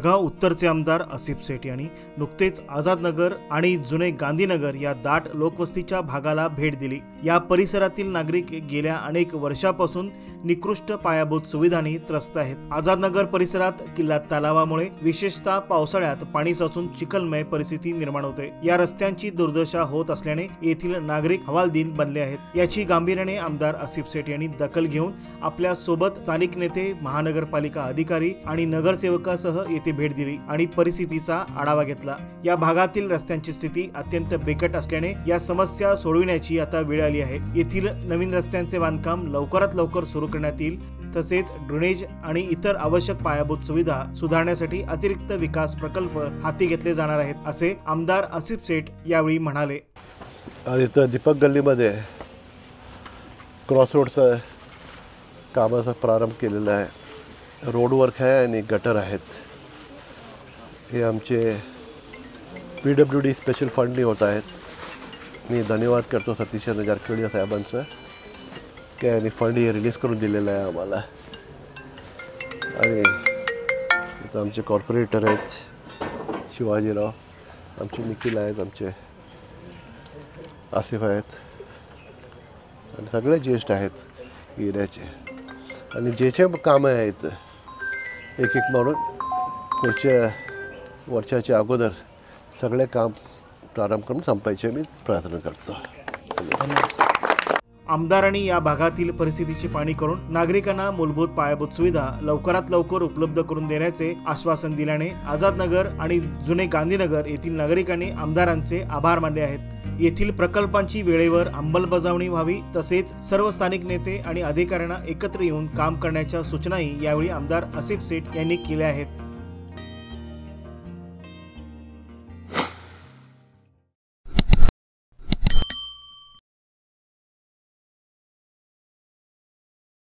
जळगाव उत्तरचे आमदार आसिफ शेठ यांनी नुकतेच आझादनगर आणि जुने गांधीनगर या दाट लोकवस्तीच्या भागाला भेट दिली। या परिसरातील नागरिक गेल्या अनेक वर्षापासून निकृष्ट पायाभूत सुविधांनी त्रस्त आहेत। आझादनगर परिसरात किल्ला तलावामुळे विशेषतः पावसाळ्यात पाणी साचून चिखलमय परिस्थिती निर्माण होते। या रस्त्यांची दुर्दशा होत असल्याने येथील नागरिक हवालदिल बनले आहेत। याची गांभीर्याने आमदार आसिफ शेठ यांनी दखल घेऊन आपल्या सोबत स्थानिक नेते, महानगरपालिका अधिकारी आणि नगरसेवकासह येथे भेट दिली आणि परिस्थितीचा आढावा घेतला। या भागातील रस्त्यांची स्थिती अत्यंत बिकट असल्याने या समस्या सोडविण्याची आता वेळ आली आहे। येथील नवीन रस्त्यांचे बांधकाम लवकरात लवकर सुरू करण्यात येईल। तसेच ड्रेनेज आणि इतर आवश्यक पायाभूत सुविधा सुधारण्यासाठी अतिरिक्त विकास प्रकल्प हाती घेतले जाणार आहेत, असे आमदार आसिफ शेठ यावेळी म्हणाले। इथं दीपक गल्लीमध्ये क्रॉस रोडचा कामाचा प्रारंभ केलेला आहे। रोड वर्क आहे आणि गटर आहेत। हे आमचे PWD स्पेशल फंडनी होत आहेत। मी धन्यवाद करतो सतीश जारकिहोळी साहेबांचं की यांनी फंड हे रिलीज करून दिलेलं आहे आम्हाला। आणि इथं आमचे कॉर्पोरेटर आहेत, शिवाजीराव, आमचे निखिल आहेत, आमचे आसिफ आहेत आणि सगळे ज्येष्ठ आहेत एरियाचे। आणि जे जे कामं आहेत एक एक म्हणून पुढच्या वर्षाच्या अगोदर सगळे काम प्रारंभ करून संपायचे मी प्रार्थना करतो। आमदारांनी या भागातील परिस्थितीची पाहणी करून नागरिकांना मूलभूत पायाभूत सुविधा लवकरात लवकर उपलब्ध करून देण्याचे आश्वासन दिल्याने आझादनगर आणि जुने गांधीनगर येथील नागरिकांनी आमदारांचे आभार मानले आहेत। येथील प्रकल्पांची वेळेवर अंमलबजावणी व्हावी, तसेच सर्व स्थानिक नेते आणि अधिकाऱ्यांना एकत्र येऊन काम करण्याच्या सूचनाही यावेळी आमदार आसिफ शेठ यांनी केल्या आहेत।